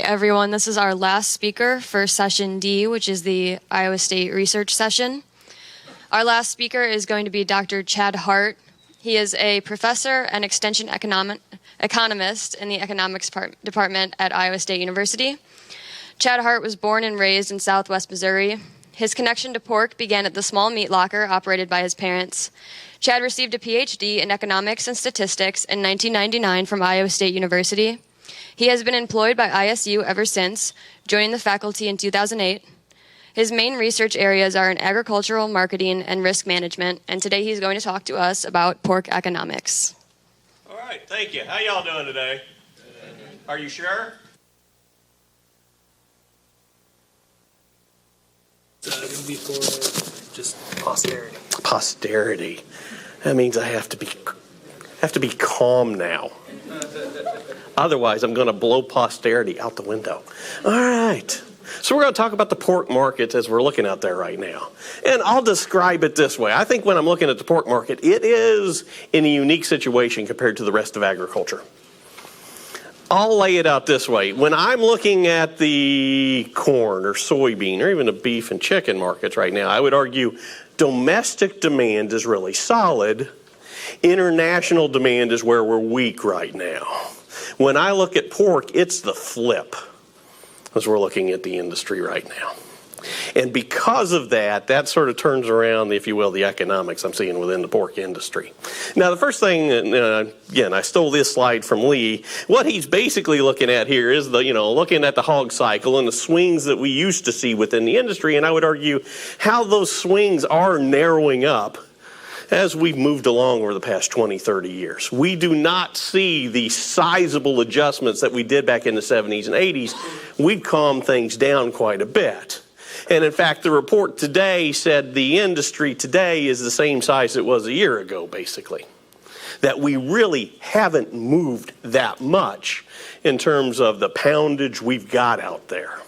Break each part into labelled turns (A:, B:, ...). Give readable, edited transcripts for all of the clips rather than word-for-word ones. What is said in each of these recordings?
A: Everyone, this is our last speaker for session D, which is the Iowa State research session. Our last speaker is going to be Dr. Chad Hart. He is a professor and extension economist in the economics department at Iowa State University. Chad Hart was born and raised in Southwest Missouri. His connection to pork began at the small meat locker operated by his parents. Chad received a PhD in economics and statistics in 1999 from Iowa State University. He has been employed by ISU ever since, joining the faculty in 2008. His main research areas are in agricultural marketing and risk management, and today he's going to talk to us about pork economics.
B: All right, thank you. How y'all doing today? Are you sure?
C: It's going to be for just posterity.
B: Posterity. That means I have to be calm now. Otherwise, I'm going to blow posterity out the window. All right. So we're going to talk about the pork market as we're looking out there right now. And I'll describe it this way. I think when I'm looking at the pork market, it is in a unique situation compared to the rest of agriculture. I'll lay it out this way. When I'm looking at the corn or soybean or even the beef and chicken markets right now, I would argue domestic demand is really solid. International demand is where we're weak right now. When I look at pork, it's the flip as we're looking at the industry right now. And because of that, that sort of turns around, if you will, the economics I'm seeing within the pork industry. Now, the first thing, again, I stole this slide from Lee. What he's basically looking at here is looking at the hog cycle and the swings that we used to see within the industry. And I would argue how those swings are narrowing up as we've moved along over the past 20, 30 years. We do not see the sizable adjustments that we did back in the 70s and 80s. We've calmed things down quite a bit. And in fact, the report today said the industry today is the same size it was a year ago, basically. That we really haven't moved that much in terms of the poundage we've got out there.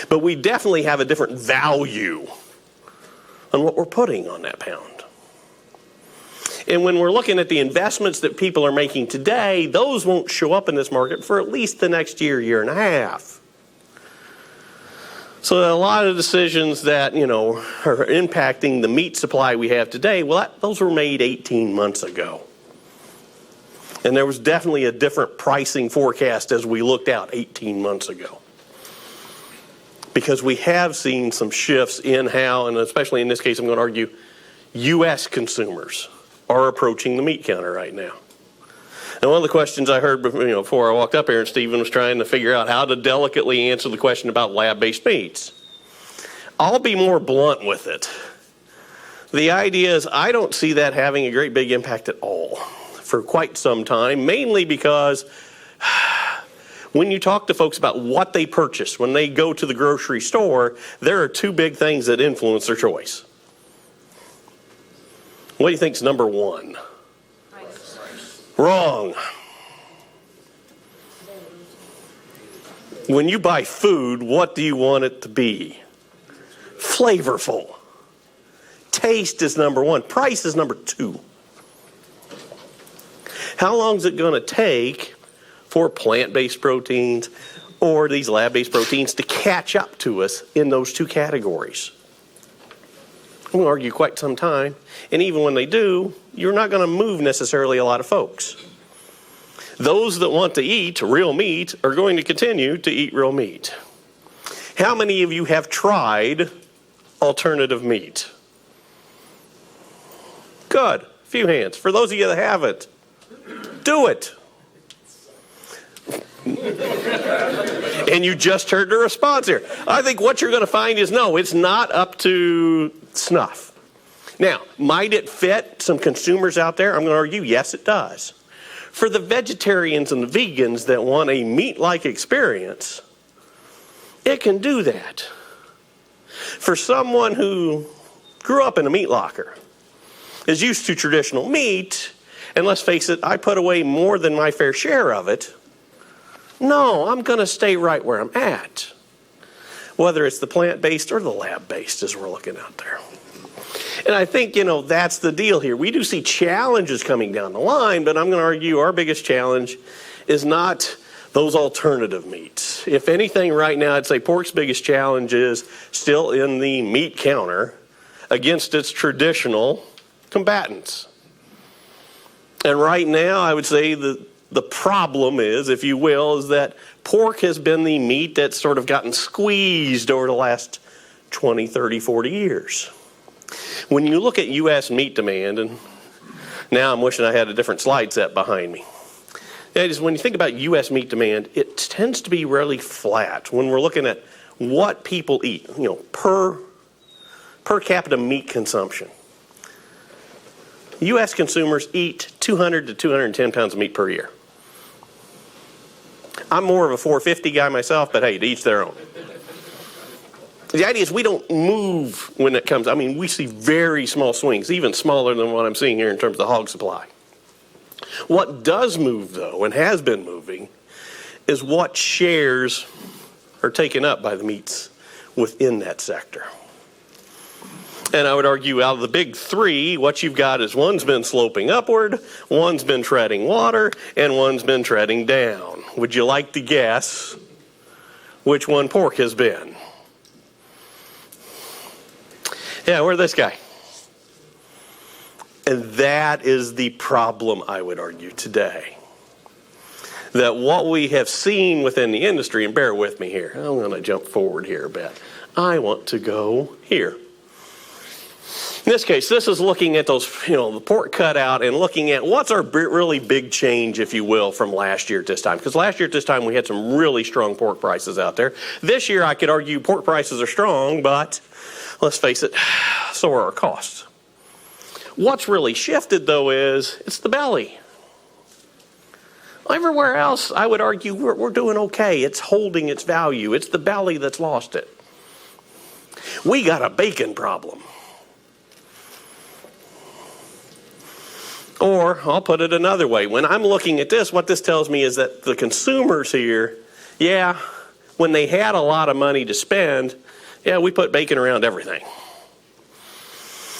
B: But we definitely have a different value on what we're putting on that pound. And when we're looking at the investments that people are making today, those won't show up in this market for at least the next year, year and a half. So a lot of decisions that, are impacting the meat supply we have today, those were made 18 months ago. And there was definitely a different pricing forecast as we looked out 18 months ago. Because we have seen some shifts in how, and especially in this case, I'm going to argue, U.S. consumers are approaching the meat counter right now. And one of the questions I heard before I walked up here, and Stephen was trying to figure out how to delicately answer the question about lab-based meats. I'll be more blunt with it. The idea is I don't see that having a great big impact at all for quite some time, mainly because when you talk to folks about what they purchase when they go to the grocery store, there are two big things that influence their choice. What do you think's number one? Price. Wrong. When you buy food, what do you want it to be? Flavorful. Taste is number one. Price is number two. How long is it going to take for plant-based proteins or these lab-based proteins to catch up to us in those two categories? I'm going to argue quite some time. And even when they do, you're not going to move necessarily a lot of folks. Those that want to eat real meat are going to continue to eat real meat. How many of you have tried alternative meat? Good. A few hands. For those of you that haven't, do it. And you just heard the response here. I think what you're going to find is no, it's not up to snuff. Now, might it fit some consumers out there? I'm going to argue, yes, it does. For the vegetarians and the vegans that want a meat-like experience, it can do that. For someone who grew up in a meat locker, is used to traditional meat, and let's face it, I put away more than my fair share of it, no, I'm going to stay right where I'm at. Whether it's the plant-based or the lab-based as we're looking out there. And I think, that's the deal here. We do see challenges coming down the line, but I'm going to argue our biggest challenge is not those alternative meats. If anything, right now, I'd say pork's biggest challenge is still in the meat counter against its traditional combatants. And right now, I would say the problem is, if you will, is that pork has been the meat that's sort of gotten squeezed over the last 20, 30, 40 years. When you look at U.S. meat demand, and now I'm wishing I had a different slide set behind me. That is, when you think about U.S. meat demand, it tends to be really flat when we're looking at what people eat, per capita meat consumption. U.S. consumers eat 200 to 210 pounds of meat per year. I'm more of a 450 guy myself, but hey, to each their own. The idea is we don't move when it comes. We see very small swings, even smaller than what I'm seeing here in terms of the hog supply. What does move, though, and has been moving, is what shares are taken up by the meats within that sector. And I would argue out of the big three, what you've got is one's been sloping upward, one's been treading water, and one's been treading down. Would you like to guess which one pork has been? Yeah, where's this guy? And that is the problem, I would argue, today. That what we have seen within the industry, and bear with me here, I'm going to jump forward here a bit. I want to go here. In this case, this is looking at those, the pork cutout and looking at what's our really big change, if you will, from last year at this time. Because last year at this time, we had some really strong pork prices out there. This year, I could argue pork prices are strong, but let's face it, so are our costs. What's really shifted, though, is it's the belly. Everywhere else, I would argue we're doing okay. It's holding its value. It's the belly that's lost it. We got a bacon problem. Or, I'll put it another way. When I'm looking at this, what this tells me is that the consumers here, when they had a lot of money to spend, we put bacon around everything.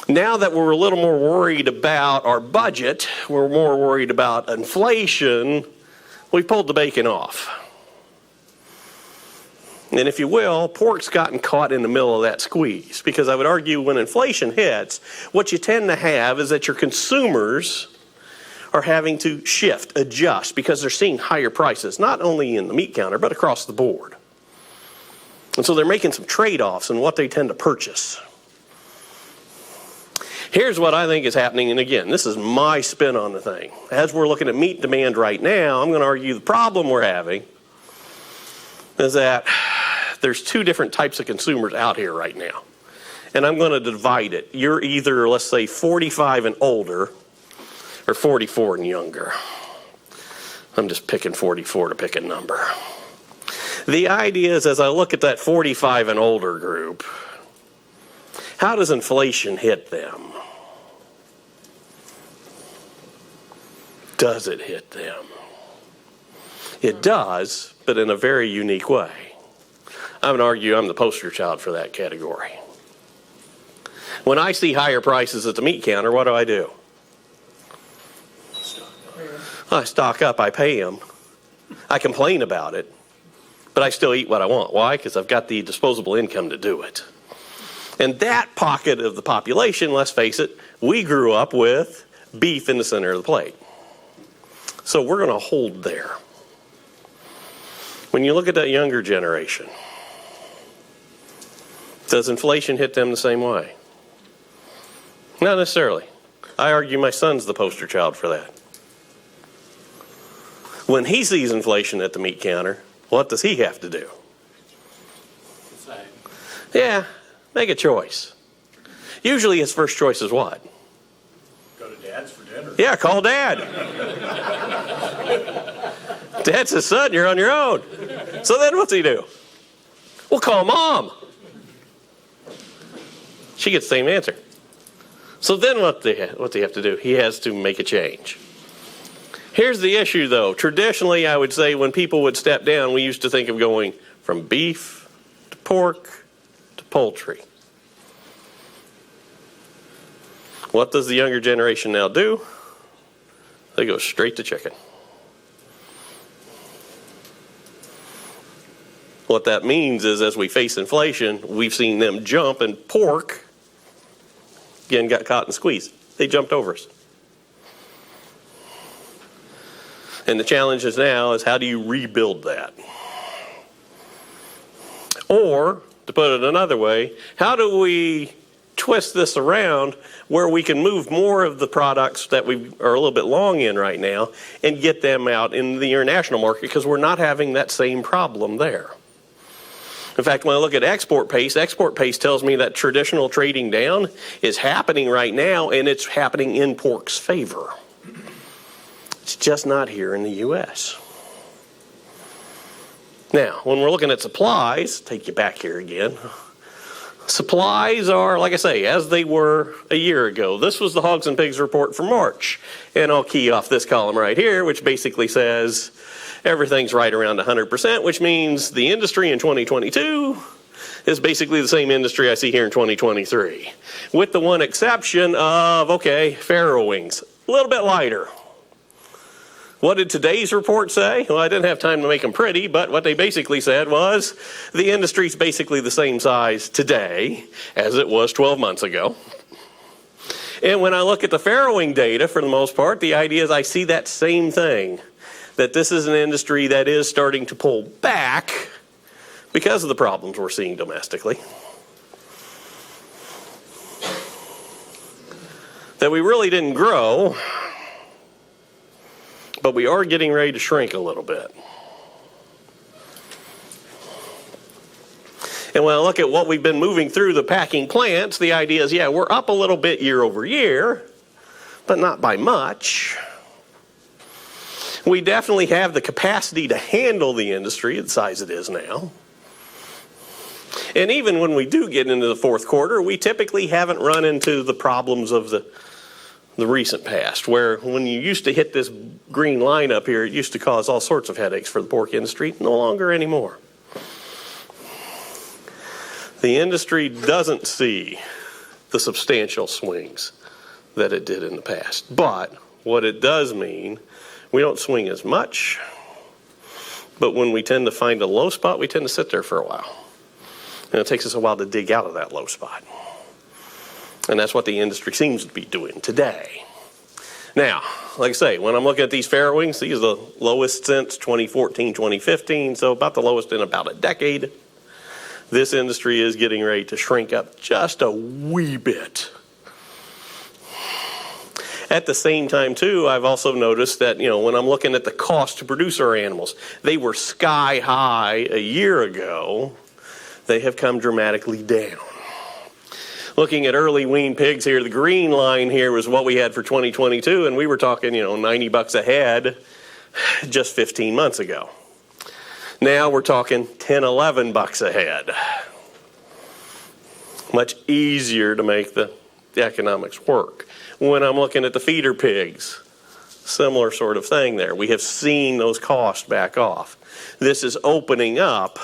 B: Now that we're a little more worried about our budget, we're more worried about inflation, we've pulled the bacon off. And if you will, pork's gotten caught in the middle of that squeeze. Because I would argue when inflation hits, what you tend to have is that your consumers are having to shift, adjust, because they're seeing higher prices, not only in the meat counter, but across the board. And so they're making some trade-offs in what they tend to purchase. Here's what I think is happening, and again, this is my spin on the thing. As we're looking at meat demand right now, I'm going to argue the problem we're having is that there's two different types of consumers out here right now. And I'm going to divide it. You're either, let's say, 45 and older, or 44 and younger. I'm just picking 44 to pick a number. The idea is, as I look at that 45 and older group, how does inflation hit them? Does it hit them? It does, but in a very unique way. I'm going to argue I'm the poster child for that category. When I see higher prices at the meat counter, what do? I stock up, I pay them. I complain about it, but I still eat what I want. Why? Because I've got the disposable income to do it. And that pocket of the population, let's face it, we grew up with beef in the center of the plate. So we're going to hold there. When you look at that younger generation, does inflation hit them the same way? Not necessarily. I argue my son's the poster child for that. When he sees inflation at the meat counter, what does he have to do? Make a choice. Usually his first choice is what?
D: Go to Dad's for dinner.
B: Yeah, call Dad. Dad says, son, you're on your own. So then what's he do? Well, call Mom. She gets the same answer. So then what's he have to do? He has to make a change. Here's the issue, though. Traditionally, I would say when people would step down, we used to think of going from beef to pork to poultry. What does the younger generation now do? They go straight to chicken. What that means is as we face inflation, we've seen them jump, and pork, again, got caught and squeezed. They jumped over us. And the challenge is now is how do you rebuild that? Or, to put it another way, how do we twist this around where we can move more of the products that we are a little bit long in right now and get them out in the international market, because we're not having that same problem there. In fact, when I look at export pace tells me that traditional trading down is happening right now, and it's happening in pork's favor. It's just not here in the U.S. Now, when we're looking at supplies, take you back here again. Supplies are, like I say, as they were a year ago. This was the Hogs and Pigs report for March. And I'll key off this column right here, which basically says everything's right around 100%, which means the industry in 2022 is basically the same industry I see here in 2023. With the one exception of, okay, farrow wings, a little bit lighter. What did today's report say? Well, I didn't have time to make them pretty, but what they basically said was the industry's basically the same size today as it was 12 months ago. And when I look at the farrowing data, for the most part, the idea is I see that same thing, that this is an industry that is starting to pull back because of the problems we're seeing domestically. That we really didn't grow, but we are getting ready to shrink a little bit. And when I look at what we've been moving through the packing plants, the idea is, yeah, we're up a little bit year over year, but not by much. We definitely have the capacity to handle the industry the size it is now. And even when we do get into the fourth quarter, we typically haven't run into the problems of the recent past, where when you used to hit this green line up here, it used to cause all sorts of headaches for the pork industry. No longer anymore. The industry doesn't see the substantial swings that it did in the past. But what it does mean, we don't swing as much, but when we tend to find a low spot, we tend to sit there for a while. And it takes us a while to dig out of that low spot. And that's what the industry seems to be doing today. Now, like I say, when I'm looking at these farrowings, these are the lowest since 2014, 2015, so about the lowest in about a decade. This industry is getting ready to shrink up just a wee bit. At the same time, too, I've also noticed that, when I'm looking at the cost to produce our animals, they were sky high a year ago. They have come dramatically down. Looking at early wean pigs here, the green line here was what we had for 2022, and we were talking, $90 a head just 15 months ago. Now we're talking $10, $11 a head. Much easier to make the economics work. When I'm looking at the feeder pigs, similar sort of thing there. We have seen those costs back off. This is opening up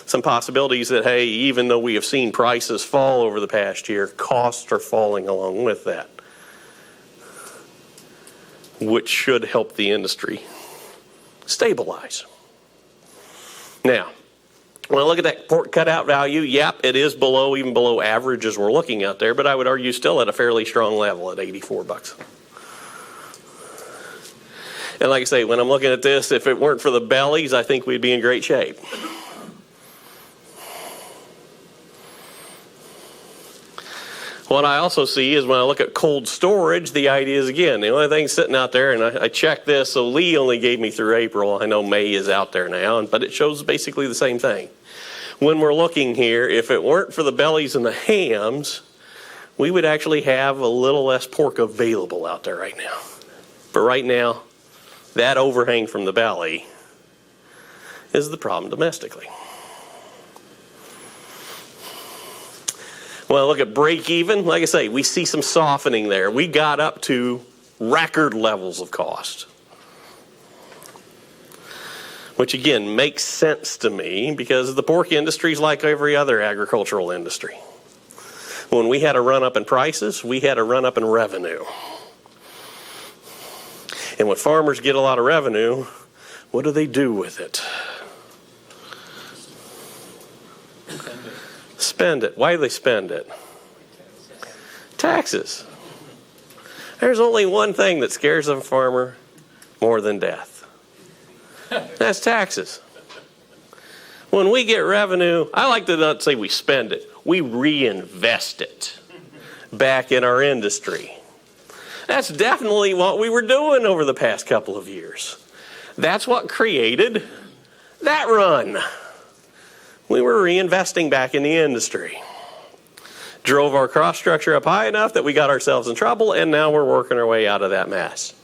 B: some possibilities that, hey, even though we have seen prices fall over the past year, costs are falling along with that, which should help the industry stabilize. Now, when I look at that pork cutout value, yep, it is even below average as we're looking out there, but I would argue still at a fairly strong level at $84. And like I say, when I'm looking at this, if it weren't for the bellies, I think we'd be in great shape. What I also see is when I look at cold storage, the idea is, again, the only thing sitting out there, and I checked this, so Lee only gave me through April. I know May is out there now, but it shows basically the same thing. When we're looking here, if it weren't for the bellies and the hams, we would actually have a little less pork available out there right now. But right now, that overhang from the belly is the problem domestically. Well, look at break even. Like I say, we see some softening there. We got up to record levels of cost, which again makes sense to me because the pork industry is like every other agricultural industry. When we had a run up in prices, we had a run up in revenue. And when farmers get a lot of revenue, what do they do with it? Spend it. Why do they spend it? Taxes. There's only one thing that scares a farmer more than death. That's taxes. When we get revenue, I like to not say we spend it, we reinvest it back in our industry. That's definitely what we were doing over the past couple of years. That's what created that run. We were reinvesting back in the industry. Drove our cost structure up high enough that we got ourselves in trouble, and now we're working our way out of that mess.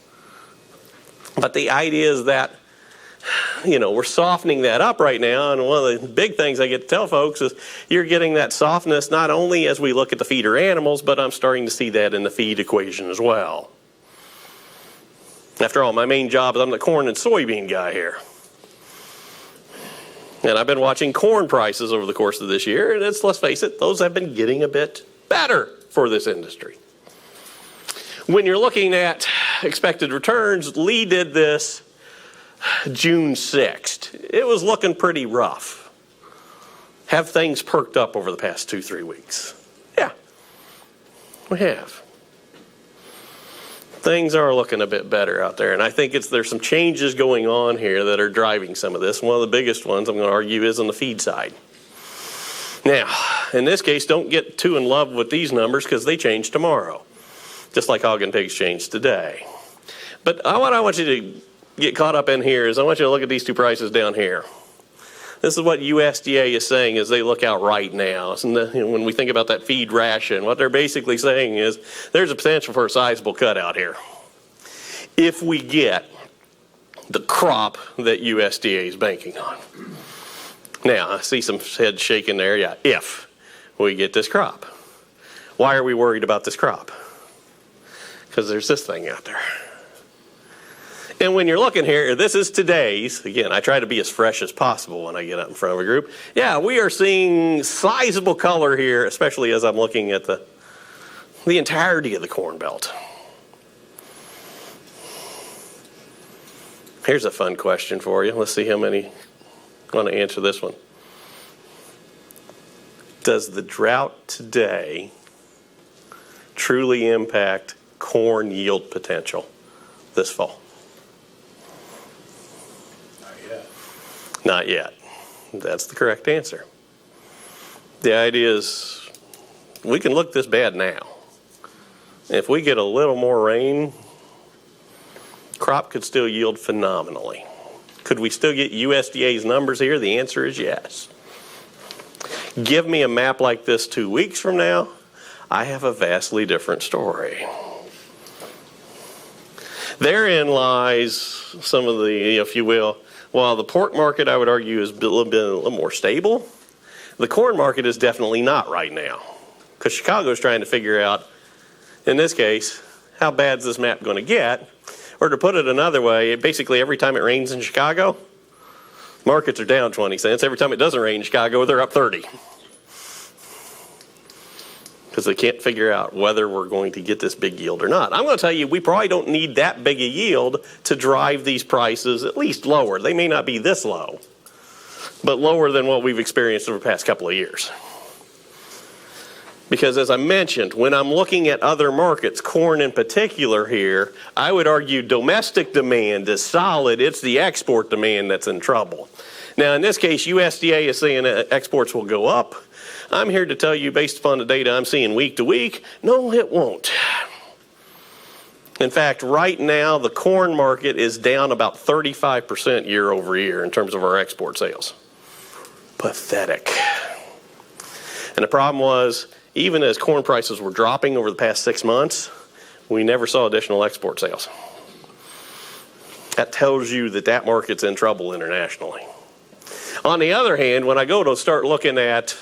B: But the idea is that, we're softening that up right now, and one of the big things I get to tell folks is you're getting that softness not only as we look at the feeder animals, but I'm starting to see that in the feed equation as well. After all, my main job is I'm the corn and soybean guy here. And I've been watching corn prices over the course of this year, and let's face it, those have been getting a bit better for this industry. When you're looking at expected returns, Lee did this June 6th. It was looking pretty rough. Have things perked up over the past 2-3 weeks? Yeah, we have. Things are looking a bit better out there, and I think there's some changes going on here that are driving some of this. One of the biggest ones I'm going to argue is on the feed side. Now, in this case, don't get too in love with these numbers because they change tomorrow, just like hog and pigs change today. But what I want you to get caught up in here is I want you to look at these two prices down here. This is what USDA is saying as they look out right now. When we think about that feed ration, what they're basically saying is there's a potential for a sizable cut out here if we get the crop that USDA is banking on. Now, I see some heads shaking there. Yeah, if we get this crop. Why are we worried about this crop? Because there's this thing out there. And when you're looking here, this is today's. Again, I try to be as fresh as possible when I get up in front of a group. Yeah, we are seeing sizable color here, especially as I'm looking at the entirety of the Corn Belt. Here's a fun question for you. Let's see how many want to answer this one. Does the drought today truly impact corn yield potential this fall? Not yet. That's the correct answer. The idea is we can look this bad now. If we get a little more rain, crop could still yield phenomenally. Could we still get USDA's numbers here? The answer is yes. Give me a map like this 2 weeks from now, I have a vastly different story. Therein lies some of the, if you will, while the pork market, I would argue, has been a little more stable, the corn market is definitely not right now. Because Chicago is trying to figure out, in this case, how bad is this map going to get? Or to put it another way, basically every time it rains in Chicago, markets are down 20 cents. Every time it doesn't rain in Chicago, they're up 30. Because they can't figure out whether we're going to get this big yield or not. I'm going to tell you, we probably don't need that big a yield to drive these prices at least lower. They may not be this low, but lower than what we've experienced over the past couple of years. Because as I mentioned, when I'm looking at other markets, corn in particular here, I would argue domestic demand is solid. It's the export demand that's in trouble. Now, in this case, USDA is saying exports will go up. I'm here to tell you, based upon the data I'm seeing week to week, no, it won't. In fact, right now, the corn market is down about 35% year over year in terms of our export sales. Pathetic. And the problem was, even as corn prices were dropping over the past 6 months, we never saw additional export sales. That tells you that that market's in trouble internationally. On the other hand, when I go to start looking at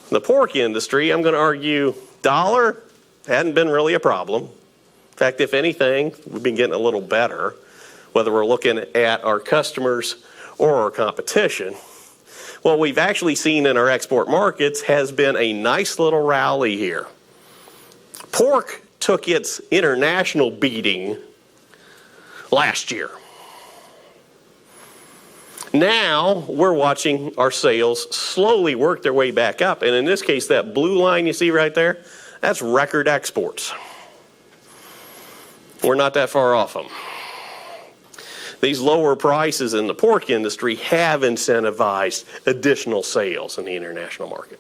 B: the pork industry, I'm going to argue dollar hadn't been really a problem. In fact, if anything, we've been getting a little better, whether we're looking at our customers or our competition. What we've actually seen in our export markets has been a nice little rally here. Pork took its international beating last year. Now we're watching our sales slowly work their way back up. And in this case, that blue line you see right there, that's record exports. We're not that far off them. These lower prices in the pork industry have incentivized additional sales in the international market.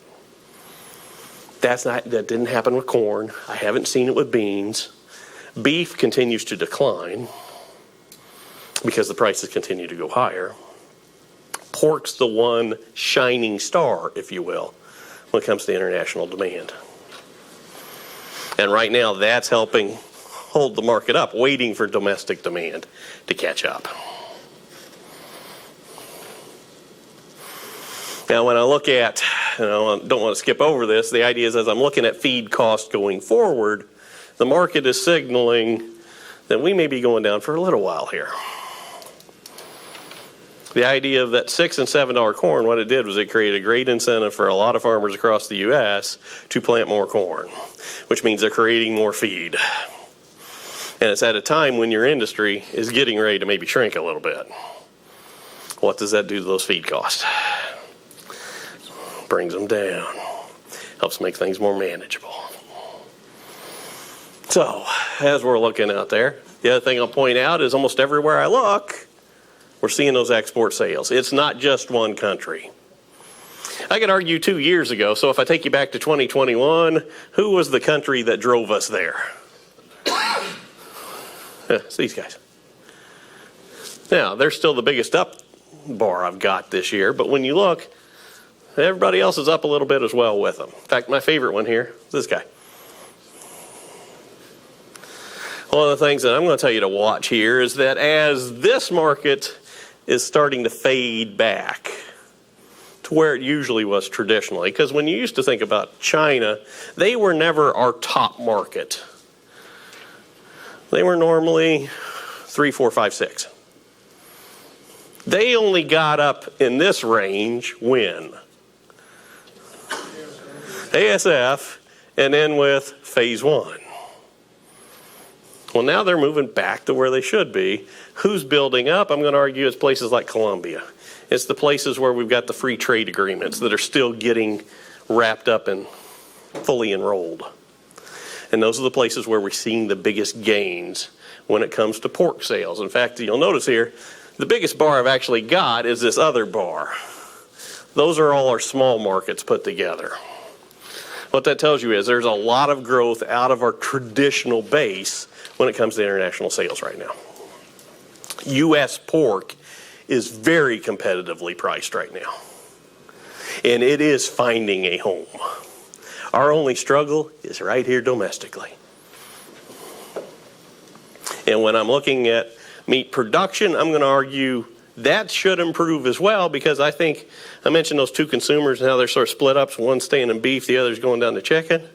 B: That didn't happen with corn. I haven't seen it with beans. Beef continues to decline because the prices continue to go higher. Pork's the one shining star, if you will, when it comes to international demand. And right now, that's helping hold the market up, waiting for domestic demand to catch up. Now, when I look at, I don't want to skip over this, the idea is as I'm looking at feed costs going forward, the market is signaling that we may be going down for a little while here. The idea of that $6 and $7 corn, what it did was it created a great incentive for a lot of farmers across the U.S. to plant more corn, which means they're creating more feed. And it's at a time when your industry is getting ready to maybe shrink a little bit. What does that do to those feed costs? Brings them down. Helps make things more manageable. So, as we're looking out there, the other thing I'll point out is almost everywhere I look, we're seeing those export sales. It's not just one country. I could argue 2 years ago, so if I take you back to 2021, who was the country that drove us there? It's these guys. Now, they're still the biggest up bar I've got this year, but when you look, everybody else is up a little bit as well with them. In fact, my favorite one here is this guy. One of the things that I'm going to tell you to watch here is that as this market is starting to fade back to where it usually was traditionally, because when you used to think about China, they were never our top market. They were normally 3, 4, 5, 6. They only got up in this range when? ASF, and then with phase 1. Well, now they're moving back to where they should be. Who's building up? I'm going to argue it's places like Colombia. It's the places where we've got the free trade agreements that are still getting wrapped up and fully enrolled. And those are the places where we're seeing the biggest gains when it comes to pork sales. In fact, you'll notice here, the biggest bar I've actually got is this other bar. Those are all our small markets put together. What that tells you is there's a lot of growth out of our traditional base when it comes to international sales right now. U.S. pork is very competitively priced right now. And it is finding a home. Our only struggle is right here domestically. And when I'm looking at meat production, I'm going to argue that should improve as well, because I think I mentioned those two consumers and how they're sort of split up. So one's staying in beef, the other's going down to chicken.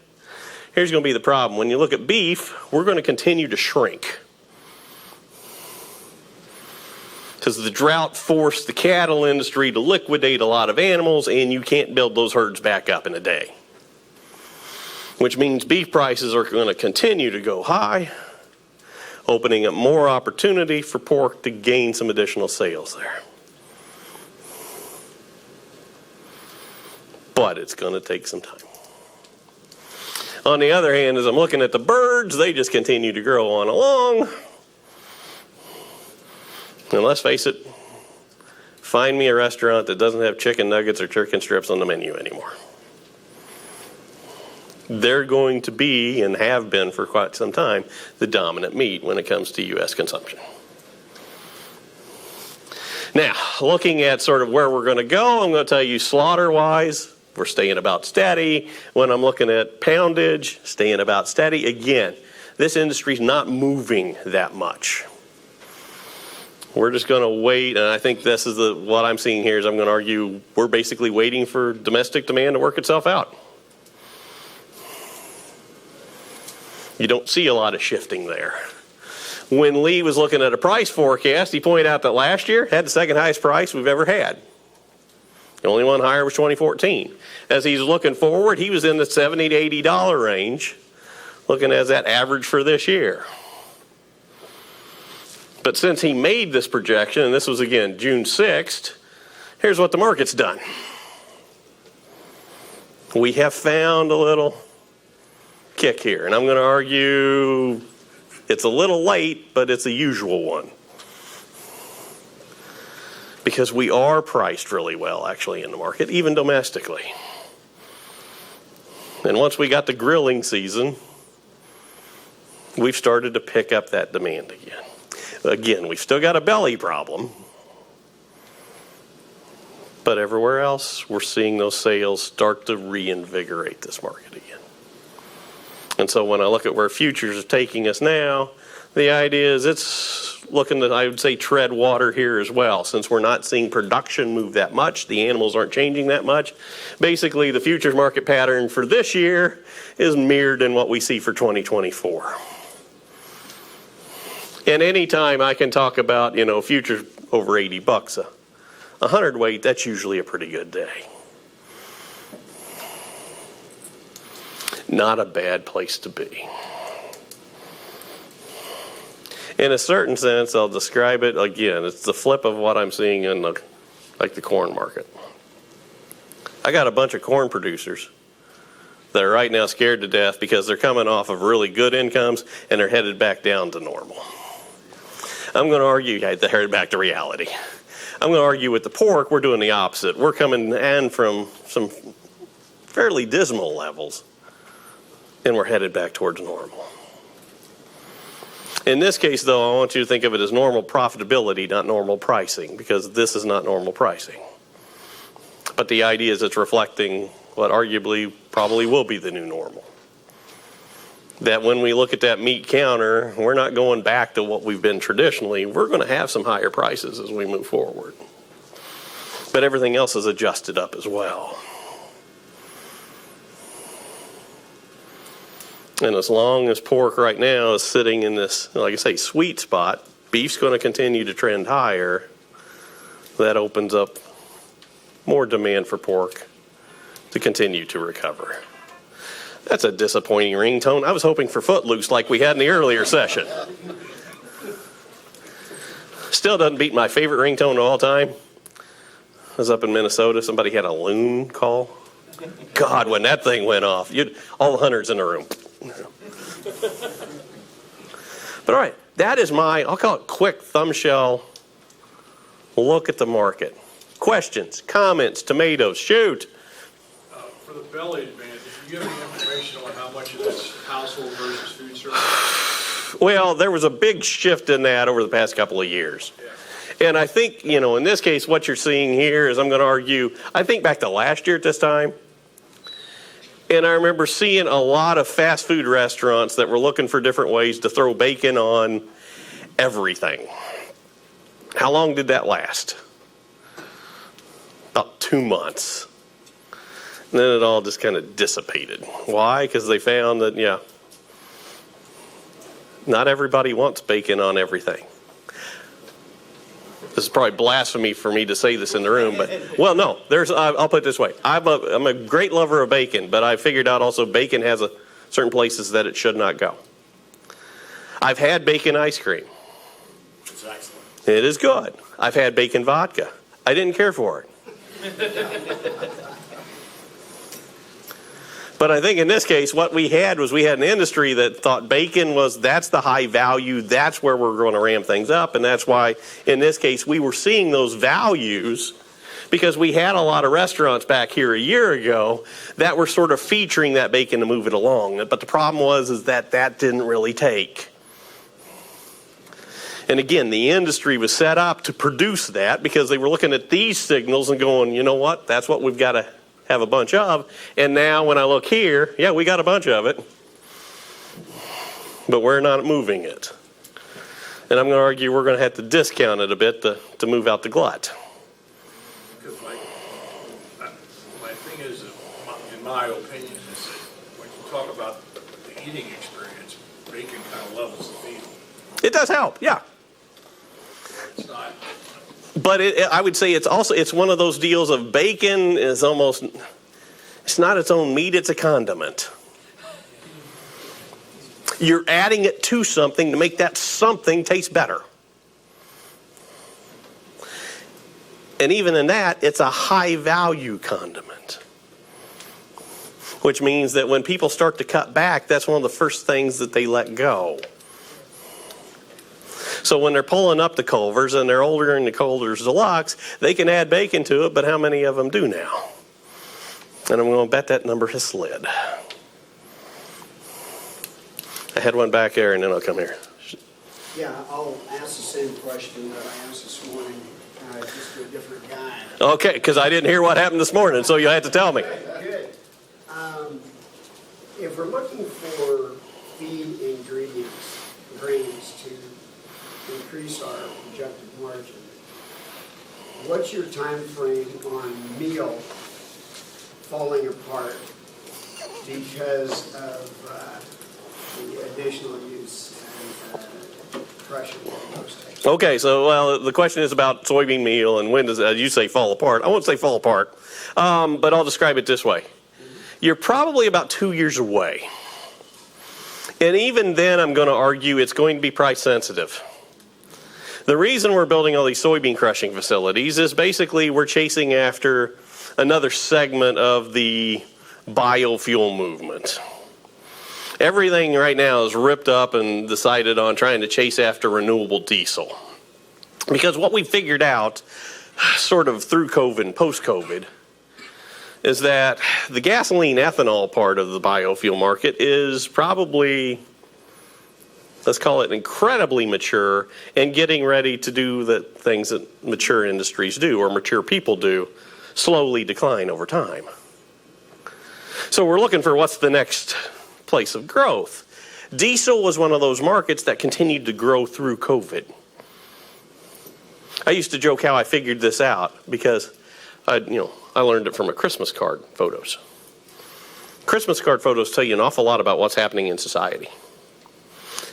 B: Here's going to be the problem. When you look at beef, we're going to continue to shrink. Because the drought forced the cattle industry to liquidate a lot of animals, and you can't build those herds back up in a day. Which means beef prices are going to continue to go high, opening up more opportunity for pork to gain some additional sales there. But it's going to take some time. On the other hand, as I'm looking at the birds, they just continue to grow on along. And let's face it, find me a restaurant that doesn't have chicken nuggets or chicken strips on the menu anymore. They're going to be, and have been for quite some time, the dominant meat when it comes to U.S. consumption. Now, looking at sort of where we're going to go, I'm going to tell you slaughter-wise, we're staying about steady. When I'm looking at poundage, staying about steady. Again, this industry's not moving that much. We're just going to wait, and I think this is what I'm seeing here is I'm going to argue we're basically waiting for domestic demand to work itself out. You don't see a lot of shifting there. When Lee was looking at a price forecast, he pointed out that last year had the second highest price we've ever had. The only one higher was 2014. As he's looking forward, he was in the $70 to $80 range, looking as that average for this year. But since he made this projection, and this was again June 6th, here's what the market's done. We have found a little kick here, and I'm going to argue it's a little late, but it's a usual one. Because we are priced really well, actually, in the market, even domestically. And once we got the grilling season, we've started to pick up that demand again. Again, we've still got a belly problem. But everywhere else, we're seeing those sales start to reinvigorate this market again. And so when I look at where futures are taking us now, the idea is it's looking to, I would say, tread water here as well. Since we're not seeing production move that much, the animals aren't changing that much. Basically, the futures market pattern for this year is mirrored in what we see for 2024. And anytime I can talk about, futures over 80 bucks a hundredweight, that's usually a pretty good day. Not a bad place to be. In a certain sense, I'll describe it again. It's the flip of what I'm seeing in the corn market. I got a bunch of corn producers that are right now scared to death because they're coming off of really good incomes and they're headed back down to normal. I'm going to argue they're headed back to reality. I'm going to argue with the pork, we're doing the opposite. We're coming in from some fairly dismal levels, and we're headed back towards normal. In this case, though, I want you to think of it as normal profitability, not normal pricing, because this is not normal pricing. But the idea is it's reflecting what arguably probably will be the new normal. That when we look at that meat counter, we're not going back to what we've been traditionally. We're going to have some higher prices as we move forward. But everything else is adjusted up as well. And as long as pork right now is sitting in this, like I say, sweet spot, beef's going to continue to trend higher. That opens up more demand for pork to continue to recover. That's a disappointing ringtone. I was hoping for Footloose like we had in the earlier session. Still doesn't beat my favorite ringtone of all time. I was up in Minnesota. Somebody had a loon call. God, when that thing went off, all the hunters in the room. But all right, that is I'll call it quick thumbshell look at the market. Questions, comments, tomatoes, shoot.
D: For the belly advantage, did you give any information on how much of this household versus food service?
B: Well, there was a big shift in that over the past couple of years. Yeah. And I think, in this case, what you're seeing here is I'm going to argue, I think back to last year at this time, and I remember seeing a lot of fast food restaurants that were looking for different ways to throw bacon on everything. How long did that last? About 2 months. And then it all just kind of dissipated. Why? Because they found that, not everybody wants bacon on everything. This is probably blasphemy for me to say this in the room, but, well, no, I'll put it this way. I'm a great lover of bacon, but I figured out also bacon has certain places that it should not go. I've had bacon ice cream.
D: It's excellent.
B: It is good. I've had bacon vodka. I didn't care for it. But I think in this case, what we had an industry that thought bacon that's the high value, that's where we're going to ram things up. And that's why, in this case, we were seeing those values because we had a lot of restaurants back here a year ago that were sort of featuring that bacon to move it along. But the problem was that didn't really take. And again, the industry was set up to produce that because they were looking at these signals and going, you know what, that's what we've got to have a bunch of. And now when I look here, we got a bunch of it, but we're not moving it. And I'm going to argue we're going to have to discount it a bit to move out the glut.
D: Because my thing is, in my opinion, is that when you talk about the eating experience, bacon kind of levels the field.
B: It does help, yeah.
D: It's not.
B: But I would say it's one of those deals of bacon is almost, it's not its own meat, it's a condiment. You're adding it to something to make that something taste better. And even in that, it's a high value condiment. Which means that when people start to cut back, that's one of the first things that they let go. So when they're pulling up the Culvers and they're ordering the Culver's Deluxe, they can add bacon to it, but how many of them do now? And I'm going to bet that number has slid. I had one back there, and then I'll come here.
E: Yeah, I'll ask the same question that I asked this morning, just to a different guy.
B: Okay, because I didn't hear what happened this morning, so you had to tell me.
E: Good. If we're looking for feed ingredients, grains to increase our projected margin, what's your time frame on meal falling apart because of the additional use and crushing of those types?
B: Okay, so well, the question is about soybean meal and when does you say fall apart? I won't say fall apart, but I'll describe it this way. You're probably about 2 years away. And even then, I'm going to argue it's going to be price sensitive. The reason we're building all these soybean crushing facilities is basically we're chasing after another segment of the biofuel movement. Everything right now is ripped up and decided on trying to chase after renewable diesel. Because what we figured out, sort of through COVID and post-COVID, is that the gasoline ethanol part of the biofuel market is probably, let's call it, incredibly mature and getting ready to do the things that mature industries do or mature people do, slowly decline over time. So we're looking for what's the next place of growth. Diesel was one of those markets that continued to grow through COVID. I used to joke how I figured this out because I learned it from a Christmas card photos. Christmas card photos tell you an awful lot about what's happening in society.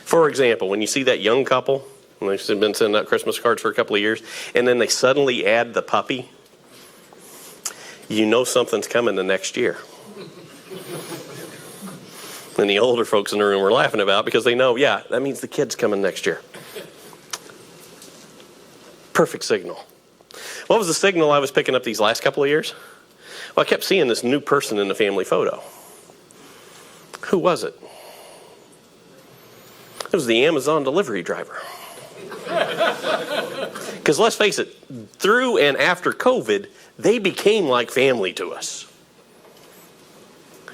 B: For example, when you see that young couple, and they've been sending out Christmas cards for a couple of years, and then they suddenly add the puppy, you know something's coming the next year. And the older folks in the room are laughing about because they know, yeah, that means the kid's coming next year. Perfect signal. What was the signal I was picking up these last couple of years? Well, I kept seeing this new person in the family photo. Who was it? It was the Amazon delivery driver. Because let's face it, through and after COVID, they became like family to us.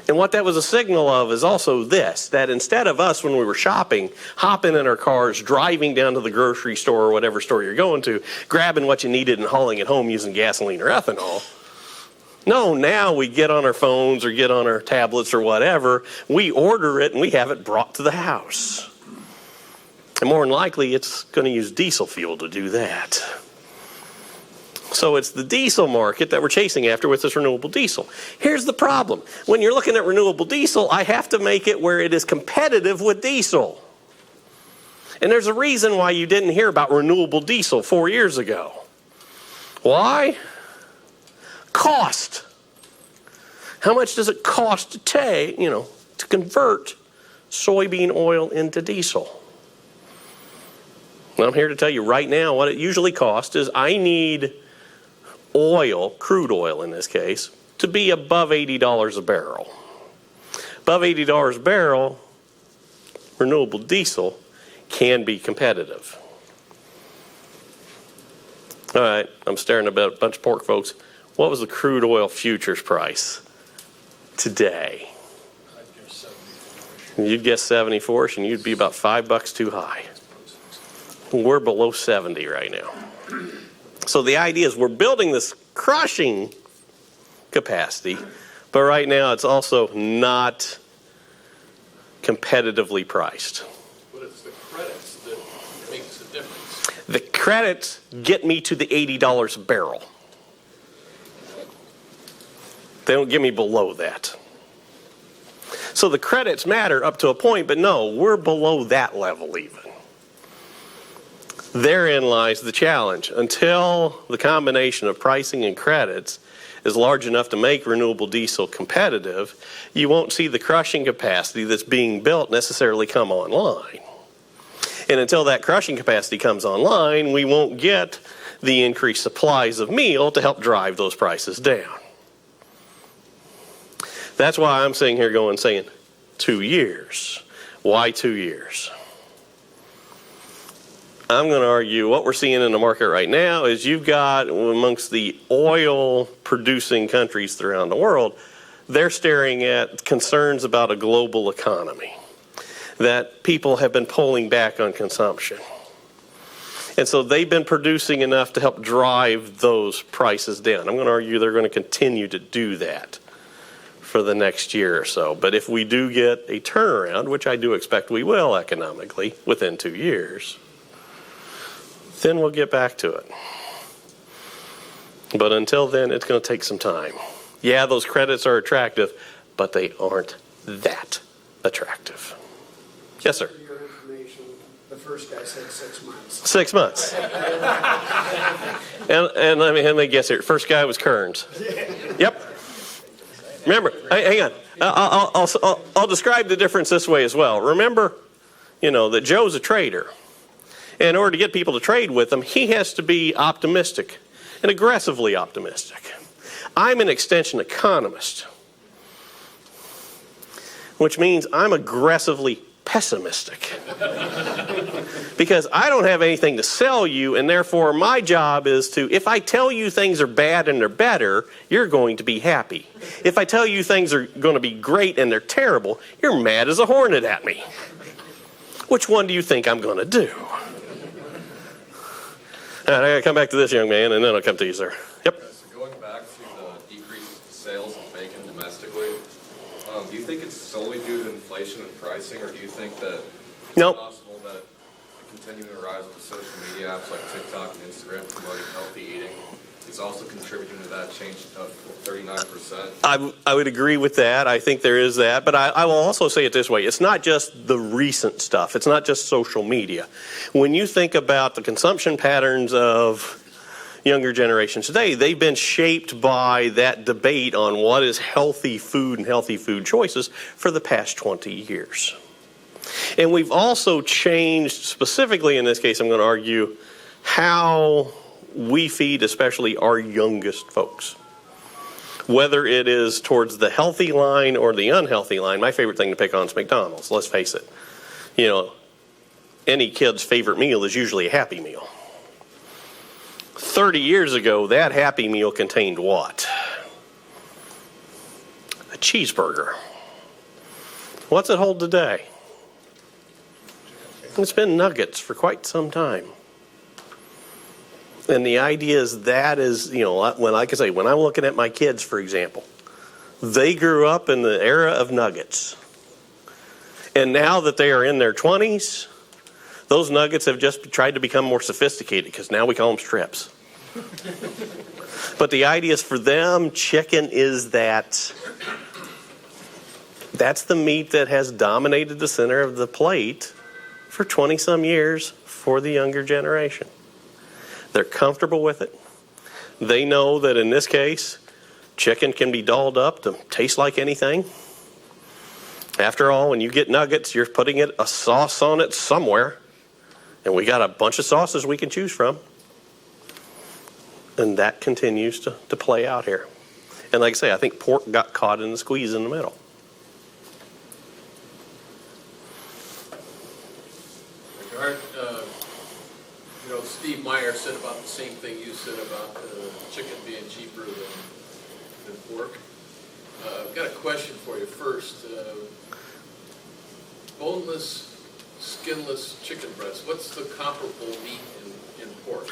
B: And what that was a signal of is also this, that instead of us, when we were shopping, hopping in our cars, driving down to the grocery store or whatever store you're going to, grabbing what you needed and hauling it home using gasoline or ethanol, no, now we get on our phones or get on our tablets or whatever, we order it and we have it brought to the house. And more than likely, it's going to use diesel fuel to do that. So it's the diesel market that we're chasing after with this renewable diesel. Here's the problem. When you're looking at renewable diesel, I have to make it where it is competitive with diesel. And there's a reason why you didn't hear about renewable diesel 4 years ago. Why? Cost. How much does it cost to convert soybean oil into diesel? Well, I'm here to tell you right now what it usually costs is I need oil, crude oil in this case, to be above $80 a barrel. Above $80 a barrel, renewable diesel can be competitive. All right, I'm staring at a bunch of pork folks. What was the crude oil futures price today?
D: I'd guess 74.
B: You'd guess 74, and you'd be about $5 too high. We're below 70 right now. So the idea is we're building this crushing capacity, but right now it's also not competitively priced.
D: But it's the credits that makes the difference.
B: The credits get me to the $80 a barrel. They don't get me below that. So the credits matter up to a point, but no, we're below that level even. Therein lies the challenge. Until the combination of pricing and credits is large enough to make renewable diesel competitive, you won't see the crushing capacity that's being built necessarily come online. And until that crushing capacity comes online, we won't get the increased supplies of meal to help drive those prices down. That's why I'm sitting here saying 2 years. Why 2 years? I'm going to argue what we're seeing in the market right now is you've got amongst the oil producing countries around the world, they're staring at concerns about a global economy, that people have been pulling back on consumption. And so they've been producing enough to help drive those prices down. I'm going to argue they're going to continue to do that for the next year or so. But if we do get a turnaround, which I do expect we will economically within 2 years, then we'll get back to it. But until then, it's going to take some time. Yeah, those credits are attractive, but they aren't that attractive. Yes, sir.
E: For your information, the first guy said 6 months.
B: 6 months. and let me guess here. First guy was Kearns. Yep. Remember, hang on. I'll describe the difference this way as well. Remember, that Joe's a trader. And in order to get people to trade with him, he has to be optimistic and aggressively optimistic. I'm an extension economist, which means I'm aggressively pessimistic. Because I don't have anything to sell you, and therefore my job is to, if I tell you things are bad and they're better, you're going to be happy. If I tell you things are going to be great and they're terrible, you're mad as a hornet at me. Which one do you think I'm going to do? All right, I got to come back to this young man, and then I'll come to you, sir. Yep.
F: So going back to the decreased sales of bacon domestically, do you think it's solely due to inflation and pricing, or do you think that it's
B: Nope.
F: possible that the continuing rise of the social media apps like TikTok and Instagram promoting healthy eating is also contributing to that change of 39%?
B: I would agree with that. I think there is that. But I will also say it this way. It's not just the recent stuff. It's not just social media. When you think about the consumption patterns of younger generations today, they've been shaped by that debate on what is healthy food and healthy food choices for the past 20 years. And we've also changed, specifically in this case, I'm going to argue, how we feed especially our youngest folks. Whether it is towards the healthy line or the unhealthy line, my favorite thing to pick on is McDonald's, let's face it. Any kid's favorite meal is usually a Happy Meal. 30 years ago, that Happy Meal contained what? A cheeseburger. What's it hold today? It's been nuggets for quite some time. And the idea is when I'm looking at my kids, for example, they grew up in the era of nuggets. And now that they are in their 20s, those nuggets have just tried to become more sophisticated because now we call them strips. But the idea is for them, chicken is that's the meat that has dominated the center of the plate for 20-some years for the younger generation. They're comfortable with it. They know that in this case, chicken can be dolled up to taste like anything. After all, when you get nuggets, you're putting a sauce on it somewhere. And we got a bunch of sauces we can choose from. And that continues to play out here. And like I say, I think pork got caught in the squeeze in the middle.
G: Steve Meyer said about the same thing you said about chicken being cheaper than pork. I've got a question for you first. Boneless, skinless chicken breast, what's the comparable meat in pork?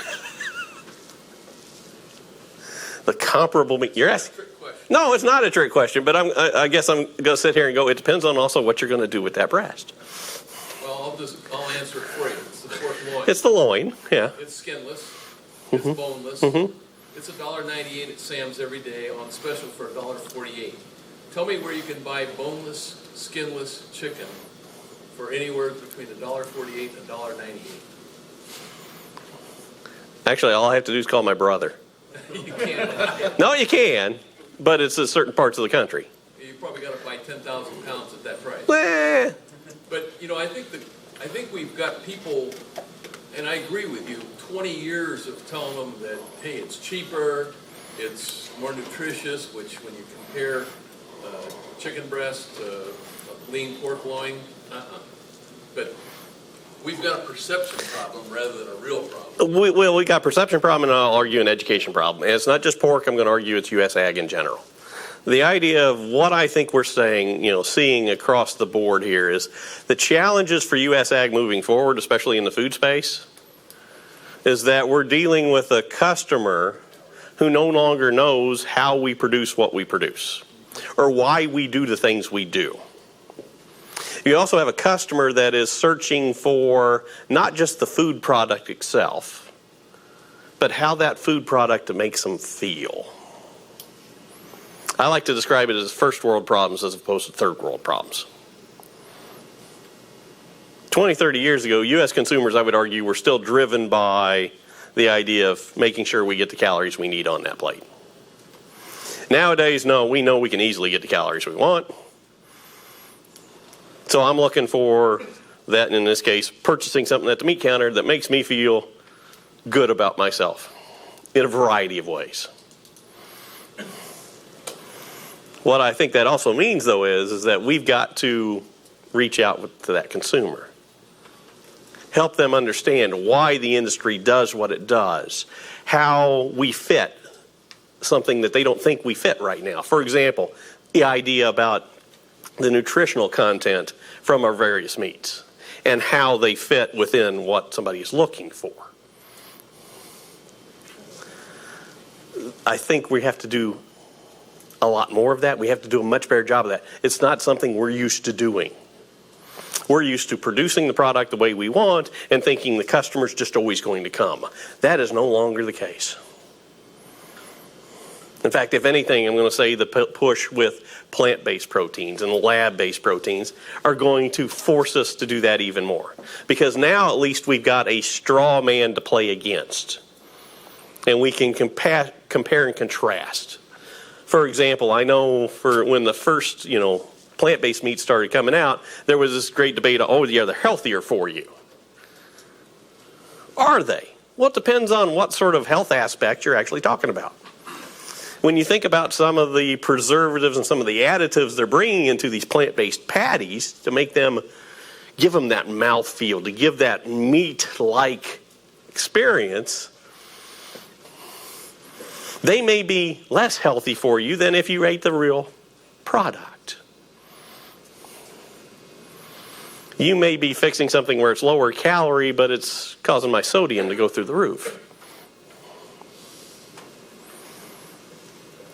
B: The comparable meat. You're asking?
G: Trick question.
B: No, it's not a trick question, but I guess I'm going to sit here and go, it depends on also what you're going to do with that breast.
G: Well, I'll answer it for you. It's the pork loin.
B: It's the loin, yeah.
G: It's skinless. It's boneless. It's $1.98 at Sam's every day on special for $1.48. Tell me where you can buy boneless, skinless chicken for anywhere between $1.48 and $1.98.
B: Actually, all I have to do is call my brother.
G: You can't.
B: No, you can, but it's in certain parts of the country.
G: You probably got to buy 10,000 pounds at that price.
B: Eh,
G: But I think we've got people, and I agree with you, 20 years of telling them that, hey, it's cheaper, it's more nutritious, which when you compare chicken breast to lean pork loin, but we've got a perception problem rather than a real problem.
B: We got a perception problem, and I'll argue an education problem. And it's not just pork. I'm going to argue it's U.S. ag in general. The idea of what I think we're saying, seeing across the board here is the challenges for U.S. ag moving forward, especially in the food space, is that we're dealing with a customer who no longer knows how we produce what we produce or why we do the things we do. You also have a customer that is searching for not just the food product itself, but how that food product makes them feel. I like to describe it as first world problems as opposed to third world problems. 20, 30 years ago, U.S. consumers, I would argue, were still driven by the idea of making sure we get the calories we need on that plate. Nowadays, no, we know we can easily get the calories we want. So I'm looking for that, and in this case, purchasing something at the meat counter that makes me feel good about myself in a variety of ways. What I think that also means, though, is that we've got to reach out to that consumer. Help them understand why the industry does what it does, how we fit something that they don't think we fit right now. For example, the idea about the nutritional content from our various meats and how they fit within what somebody is looking for. I think we have to do a lot more of that. We have to do a much better job of that. It's not something we're used to doing. We're used to producing the product the way we want and thinking the customer's just always going to come. That is no longer the case. In fact, if anything, I'm going to say the push with plant-based proteins and lab-based proteins are going to force us to do that even more. Because now at least we've got a straw man to play against. And we can compare and contrast. For example, I know for when the first, plant-based meat started coming out, there was this great debate, they're healthier for you. Are they? Well, it depends on what sort of health aspect you're actually talking about. When you think about some of the preservatives and some of the additives they're bringing into these plant-based patties to make them, give them that mouthfeel, to give that meat-like experience, they may be less healthy for you than if you ate the real product. You may be fixing something where it's lower calorie, but it's causing my sodium to go through the roof.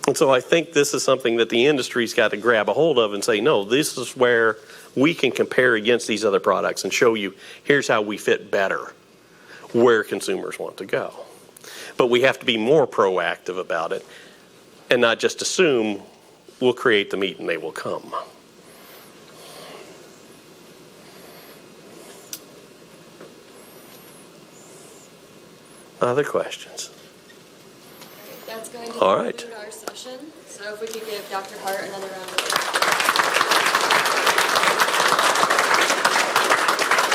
B: And so I think this is something that the industry's got to grab a hold of and say, no, this is where we can compare against these other products and show you, here's how we fit better where consumers want to go. But we have to be more proactive about it and not just assume we'll create the meat and they will come. Other questions?
A: That's going to
B: All right.
A: conclude our session. So if we could give Dr. Hart another round of applause.